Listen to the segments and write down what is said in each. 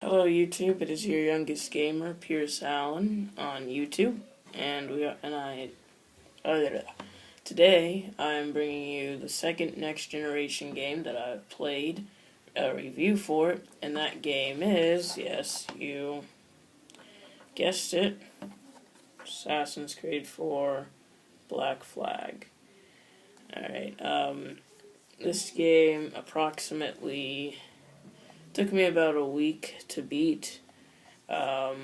Hello YouTube, it is your youngest gamer, Pierce Allen, on YouTube, and today I'm bringing you the second next generation game that I've played a review for, and that game is, yes, you guessed it, Assassin's Creed 4 Black Flag. Alright, this game approximately took me about a week to beat. But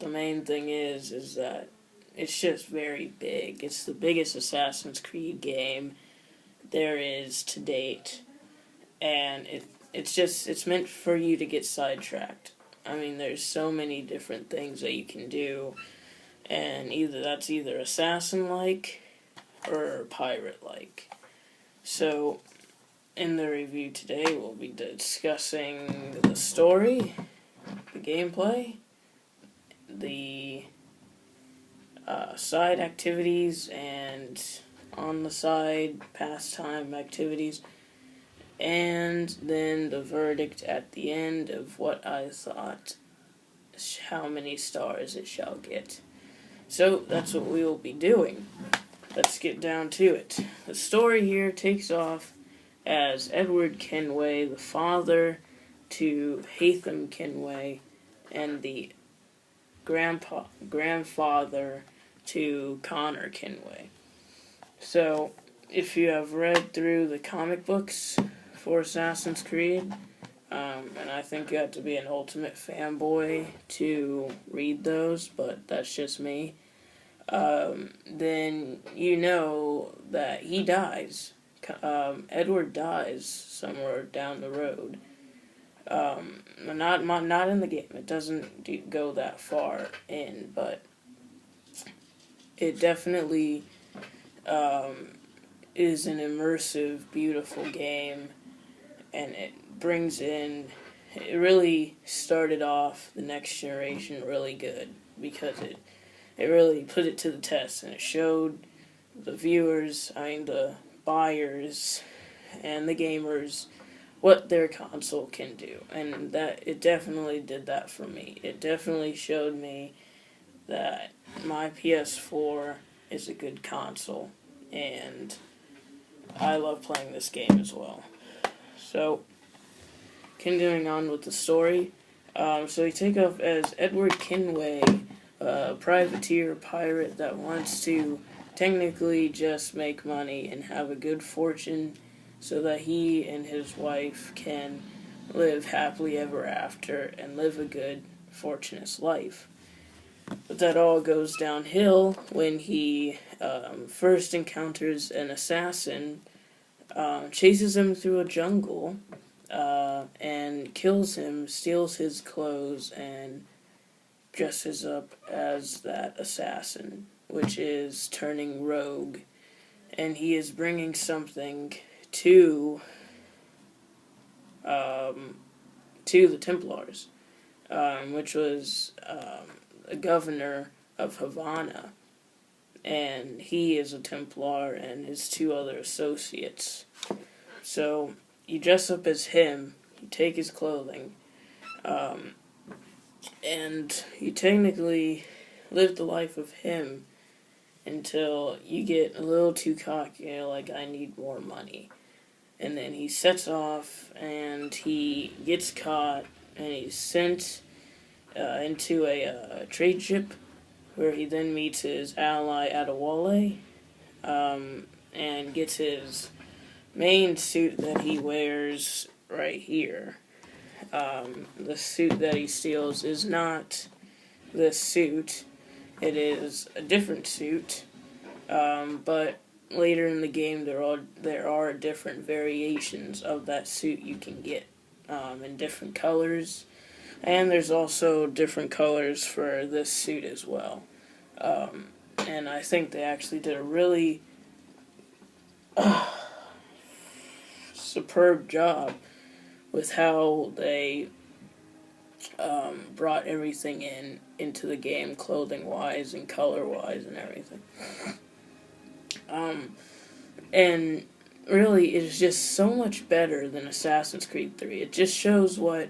the main thing is that it's just very big. It's the biggest Assassin's Creed game there is to date, and it's meant for you to get sidetracked. I mean, there's so many different things that you can do, and that's either assassin-like or pirate-like. So, in the review today, we'll be discussing the story, the gameplay, the side activities and on the side pastime activities, and then the verdict at the end of what I thought, how many stars it shall get. So that's what we will be doing. Let's get down to it. The story here takes off as Edward Kenway, the father to Haytham Kenway, and the grandfather to Connor Kenway. So, if you have read through the comic books for Assassin's Creed, and I think you have to be an ultimate fanboy to read those, but that's just me, then you know that he dies. Edward dies somewhere down the road. Not in the game. It doesn't go that far in, but it definitely is an immersive, beautiful game, and it really started off the next generation really good, because it really put it to the test, and it showed the viewers, the buyers, and the gamers what their console can do, and that it definitely did that for me. It definitely showed me that my PS4 is a good console, and I love playing this game as well. So, continuing on with the story, so we take off as Edward Kenway, a privateer pirate that wants to technically just make money and have a good fortune so that he and his wife can live happily ever after and live a good, fortunate life. But that all goes downhill when he first encounters an assassin, chases him through a jungle, and kills him, steals his clothes, and dresses up as that assassin, which is turning rogue. And he is bringing something to the Templars, which was a governor of Havana, and he is a Templar and his two other associates. So you dress up as him, you take his clothing, and you technically live the life of him until you get a little too cocky, like, I need more money. And then he sets off, and he gets caught, and he's sent into a trade ship, where he then meets his ally Adewale, and gets his main suit that he wears right here. The suit that he steals is not this suit. It is a different suit, but later in the game there are different variations of that suit you can get, in different colors, and there's also different colors for this suit as well. And I think they actually did a really superb job with how they brought everything into the game, clothing-wise and color-wise and everything. And really, it is just so much better than Assassin's Creed 3. It just shows what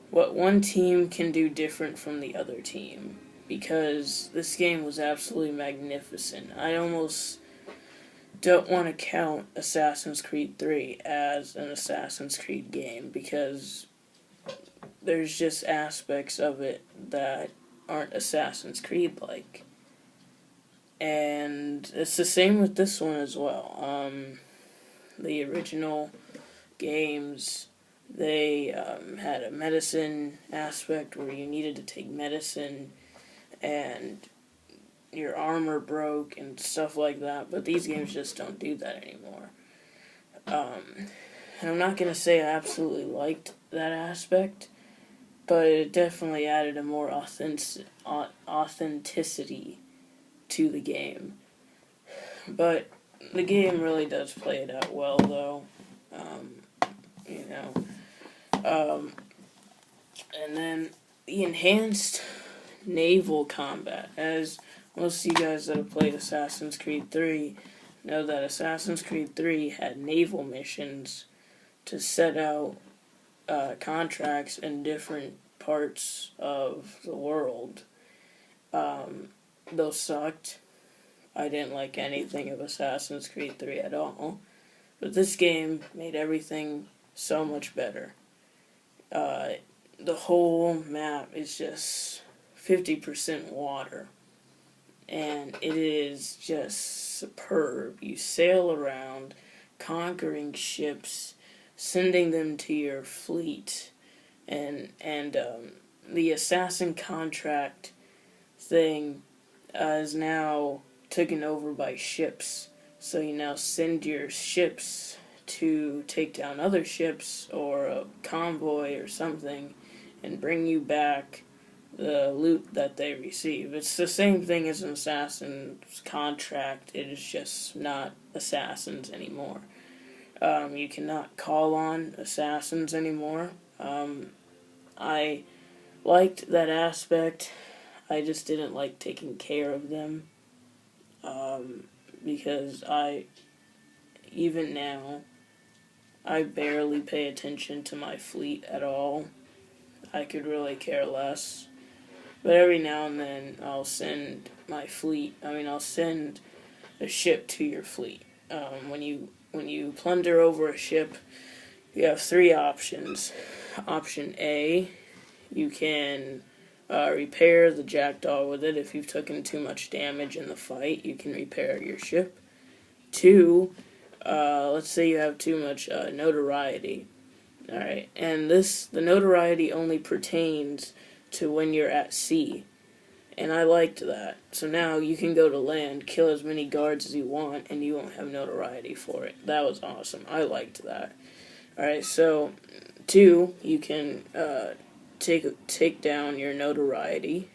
what one team can do different from the other team, because this game was absolutely magnificent. I almost don't want to count Assassin's Creed 3 as an Assassin's Creed game, because there's just aspects of it that aren't Assassin's Creed like. And it's the same with this one as well. The original games, they had a medicine aspect where you needed to take medicine and your armor broke and stuff like that, but these games just don't do that anymore. And I'm not going to say I absolutely liked that aspect, but it definitely added a more authenticity to the game. But the game really does play it out well, though. You know. And then the enhanced naval combat. As most of you guys that have played Assassin's Creed 3 know, that Assassin's Creed 3 had naval missions to set out contracts in different parts of the world. Those sucked. I didn't like anything of Assassin's Creed 3 at all. But this game made everything so much better. The whole map is just 50% water. And it is just superb. You sail around, conquering ships, sending them to your fleet. And the assassin contract thing is now taken over by ships. So you now send your ships to take down other ships or a convoy or something and bring you back the loot that they receive. It's the same thing as an assassin's contract. It is just not assassins anymore. You cannot call on assassins anymore. I liked that aspect. I just didn't like taking care of them. Because even now, I barely pay attention to my fleet at all. I could really care less. But every now and then, I'll send I'll send a ship to your fleet. When you plunder over a ship, you have three options. Option A, you can repair the jackdaw with it. If you've taken too much damage in the fight, you can repair your ship. 2, let's say you have too much notoriety. Alright, and the notoriety only pertains to when you're at sea. And I liked that. So now you can go to land, kill as many guards as you want, and you won't have notoriety for it. That was awesome. I liked that. Alright, so 2, you can take down your notoriety.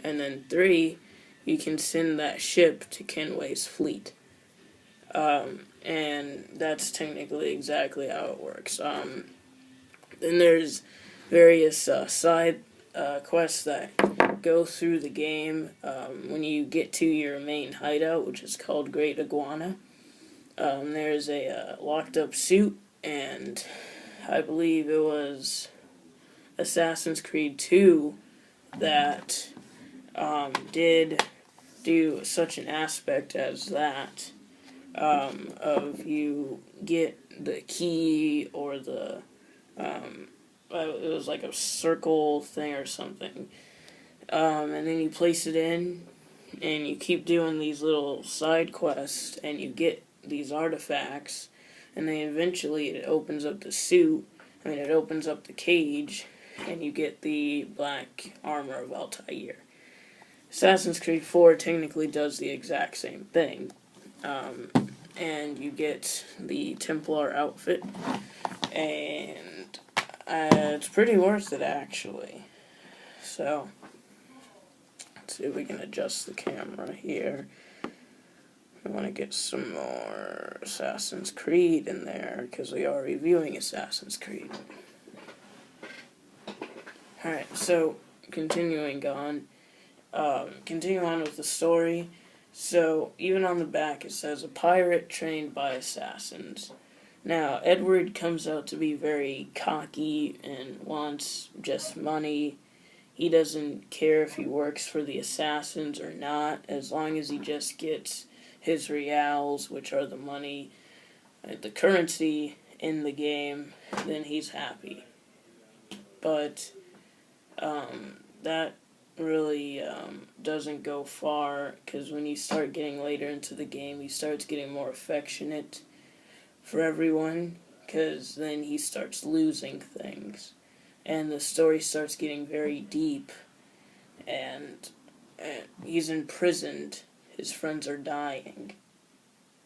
And then 3, you can send that ship to Kenway's fleet. And that's technically exactly how it works. Then there's various side quests that go through the game. When you get to your main hideout, which is called Great Iguana, there's a locked up suit, and I believe it was Assassin's Creed 2 that did do such an aspect as that. Of you get the key or the it was like a circle thing or something, and then you place it in and you keep doing these little side quests and you get these artifacts, and then eventually it opens up the suit, it opens up the cage, and you get the black armor of Altair. Assassin's Creed 4 technically does the exact same thing. And you get the Templar outfit, and it's pretty worth it, actually. So, let's see if we can adjust the camera here. I want to get some more Assassin's Creed in there, because we are reviewing Assassin's Creed. Alright, so, continuing on with the story. So, even on the back it says, a pirate trained by assassins. Now, Edward comes out to be very cocky and wants just money. He doesn't care if he works for the assassins or not, as long as he just gets his reals, which are the money, the currency in the game, then he's happy. But that really doesn't go far, because when you start getting later into the game, he starts getting more affectionate for everyone, because then he starts losing things. And the story starts getting very deep, and he's imprisoned. His friends are dying.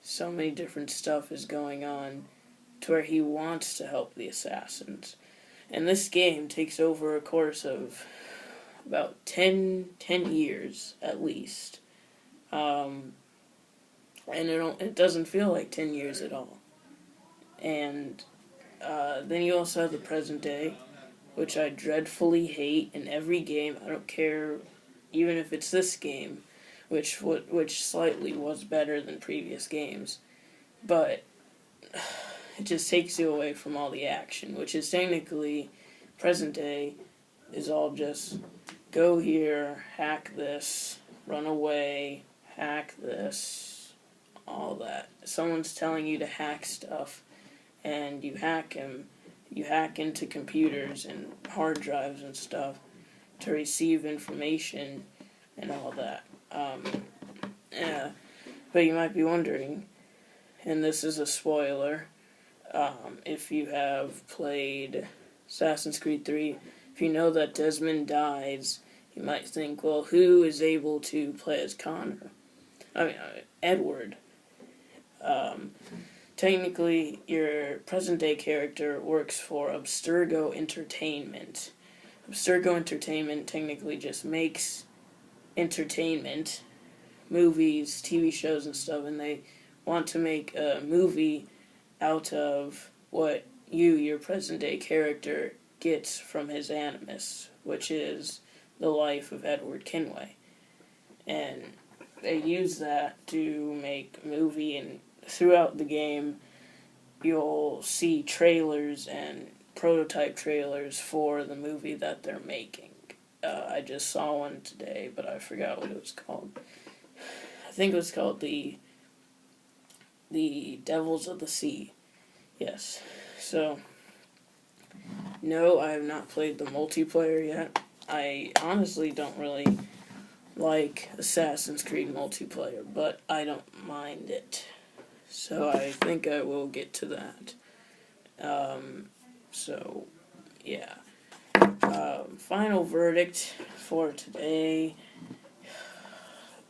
So many different stuff is going on to where he wants to help the assassins. And this game takes over a course of about 10 years at least. And it doesn't feel like 10 years at all. And then you also have the present day, which I dreadfully hate in every game. I don't care, even if it's this game, which slightly was better than previous games. But it just takes you away from all the action, which is technically present day is all just go here, hack this, run away, hack this, all that. Someone's telling you to hack stuff, and you hack him. You hack into computers and hard drives and stuff to receive information and all that. Yeah, but you might be wondering, and this is a spoiler, if you have played Assassin's Creed 3, if you know that Desmond dies, you might think, well, who is able to play as Edward? Technically, your present-day character works for Abstergo Entertainment. Abstergo Entertainment technically just makes entertainment, movies, TV shows and stuff, and they want to make a movie out of what your present-day character, gets from his animus, which is the life of Edward Kenway. And they use that to make a movie, and throughout the game, you'll see trailers and prototype trailers for the movie that they're making. I just saw one today, but I forgot what it was called. I think it was called the Devils of the Sea. Yes. So, no, I have not played the multiplayer yet. I honestly don't really like Assassin's Creed multiplayer, but I don't mind it. So I think I will get to that. So, yeah. Final verdict for today.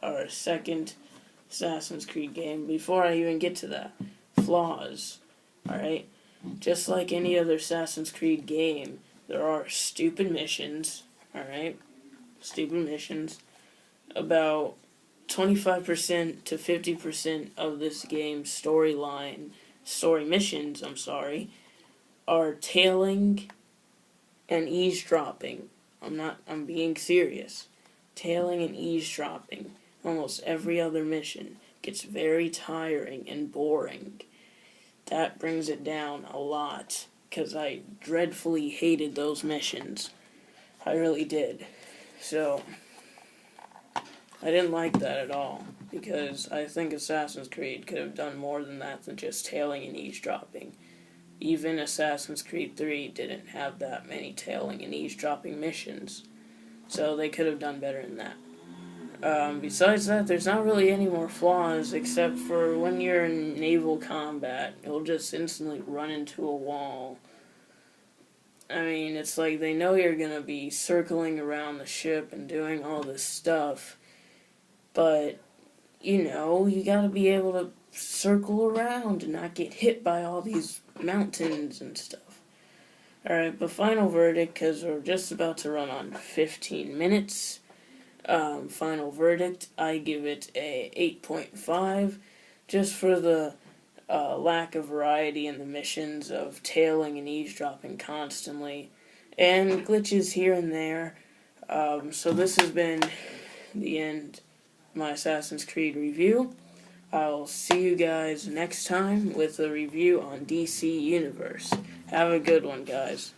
Our second Assassin's Creed game. Before I even get to that, flaws. Alright? Just like any other Assassin's Creed game, there are stupid missions. Alright? Stupid missions. About 25% to 50% of this game's story missions, are tailing and eavesdropping. I'm being serious. Tailing and eavesdropping. Almost every other mission gets very tiring and boring. That brings it down a lot, because I dreadfully hated those missions. I really did. So, I didn't like that at all, because I think Assassin's Creed could have done more than that than just tailing and eavesdropping. Even Assassin's Creed 3 didn't have that many tailing and eavesdropping missions, so they could have done better than that. Besides that, there's not really any more flaws, except for when you're in naval combat, you'll just instantly run into a wall. I mean, it's like they know you're gonna be circling around the ship and doing all this stuff, but, you gotta be able to circle around and not get hit by all these mountains and stuff. Alright, but final verdict, because we're just about to run on 15 minutes. Final verdict, I give it a 8.5, just for the lack of variety in the missions of tailing and eavesdropping constantly, and glitches here and there. So this has been the end of my Assassin's Creed review. I'll see you guys next time with a review on DC Universe. Have a good one, guys.